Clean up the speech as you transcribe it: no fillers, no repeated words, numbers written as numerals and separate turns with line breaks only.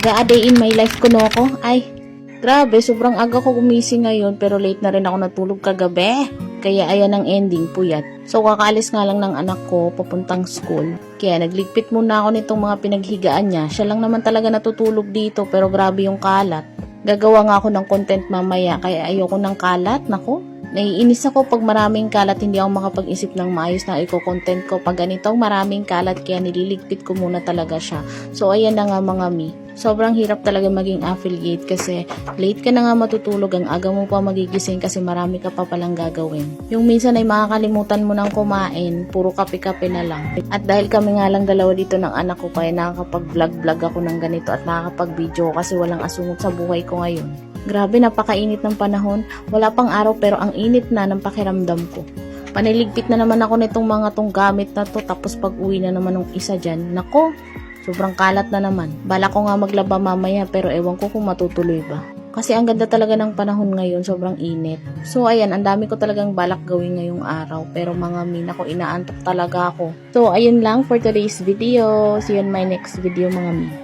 A day in my life ko no ako. Ay, grabe, sobrang aga ko gumising ngayon pero late na rin ako natulog kagabi. Kaya ayan ang ending, puyat. So kakaalis nga lang ng anak ko papuntang school. Kaya nagligpit muna ako nitong mga pinaghigaan niya. Siya lang naman talaga natutulog dito pero grabe yung kalat. Gagawa nga ako ng content mamaya kaya ayoko ng kalat, nako. Naiinis ako pag maraming kalat, hindi ako makapag-isip ng maayos na i-content ko. Pag ganitong maraming kalat, kaya nililigpit ko muna talaga siya. So, ayan na nga mga mi. Sobrang hirap talaga maging affiliate kasi late ka na nga matutulog, ang aga mo pa magigising kasi marami ka pa palang gagawin. Yung minsan ay makakalimutan mo ng kumain, puro kape-kape na lang. At dahil kami nga lang dalawa dito ng anak ko, kaya nakakapag-vlog ako ng ganito at nakakapag-video kasi walang asungot sa buhay ko ngayon. Grabe, napakainit ng panahon. Wala pang araw pero ang init na ng pakiramdam ko. Paniligpit na naman ako nitong mga tong gamit na to tapos pag uwi na naman ng isa dyan. Nako, sobrang kalat na naman. Bala ko nga maglaba mamaya pero ewan ko kung matutuloy ba. Kasi ang ganda talaga ng panahon ngayon, sobrang init. So ayan, ang dami ko talagang balak gawin ngayong araw. Pero mga min, ako inaantok talaga ako. So ayun lang for today's video. See you in my next video mga min.